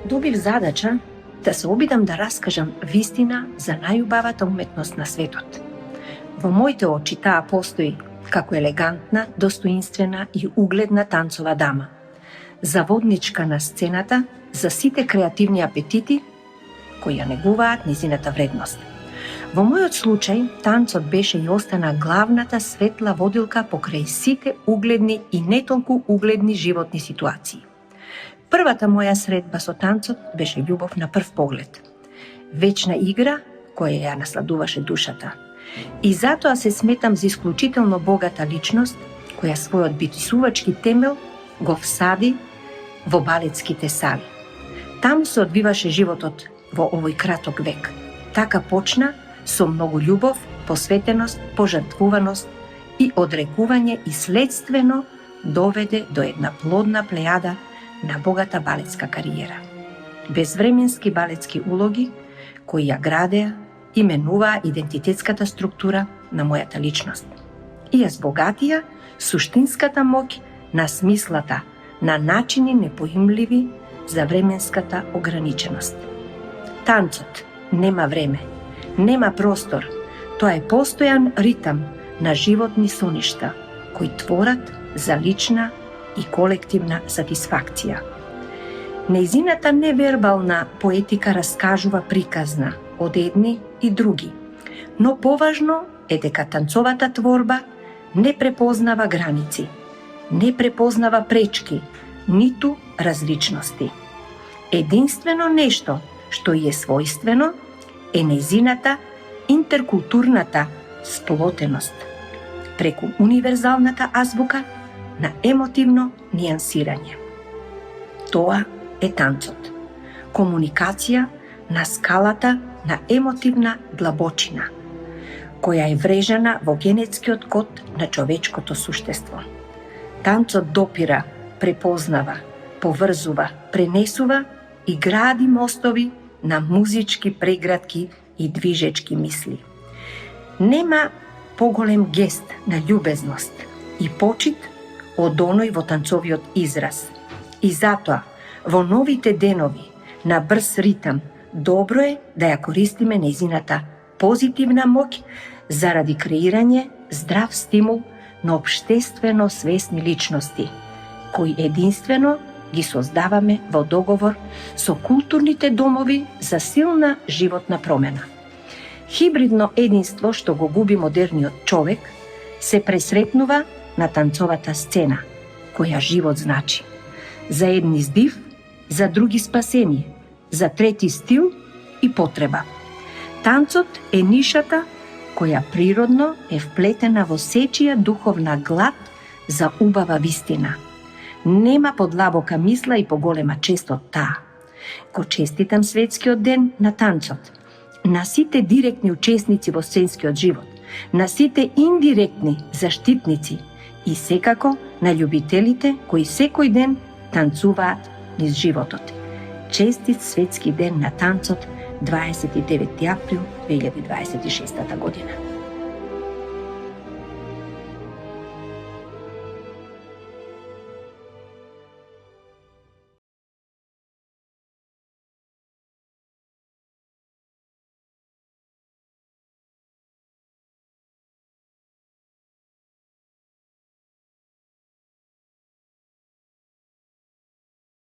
добив задача да се обидам да раскажам вистина за најубавата уметност на светот. Во моите очи таа постои како елегантна, достоинствена и угледна танцова дама, заводничка на сцената за сите креативни апетити кои ја негуваат низината вредност. Во мојот случај, танцот беше и остана главната светла водилка покрај сите угледни и не толку угледни животни ситуации. Првата моја средба со танцот беше љубов на прв поглед. Вечна игра која ја насладуваше душата. И затоа се сметам за исклучително богата личност, која својот битсувачки темел го всади во балетските сали. Таму се одвиваше животот во овој краток век. Така почна со многу љубов, посветеност, пожртвуваност и одрекување и следствено доведе до една плодна плејада на богата балетска кариера. Безвременски балетски улоги кои ја градеа и менуваа идентитетската структура на мојата личност и ја збогатија суштинската моќ на смислата на начини непоимливи за временската ограниченост. Танцот нема време, нема простор, тоа е постојан ритам на животни соништа кои творат за лична и колективна сатисфакција. Нејзината невербална поетика раскажува приказна од едни и други, но поважно е дека танцовата творба не препознава граници, не препознава пречки, ниту различности. Единствено нешто што е својствено е нејзината интеркултурната сплотеност преку универзалната азбука на емотивно нијансирање. Тоа е танцот. Комуникација на скалата на емотивна длабочина, која е врежана во генетскиот код на човечкото суштество. Танцот допира, препознава, поврзува, пренесува и гради мостови на музички прегратки и движечки мисли. Нема поголем гест на љубезност и почит од оној во танцовиот израз. И затоа, во новите денови на брз ритам, добро е да ја користиме нејзината позитивна моќ заради креирање здрав стимул на општествено свесни личности, кои единствено ги создаваме во договор со културните домови за силна животна промена. Хибридно единство што го губи модерниот човек се пресретнува на танцовата сцена, која живот значи. За едни здив, за други спасение, за трети стил и потреба. Танцот е нишата која природно е вплетена во сечија духовна глад за убава вистина. Нема подлабока мисла и поголема чест од таа. Го честитам светскиот ден на танцот, на сите директни учесници во сценскиот живот, на сите индиректни заштитници и секако на љубителите кои секој ден танцуваат низ животот. Честит светски ден на танцот 29 април 2026 година.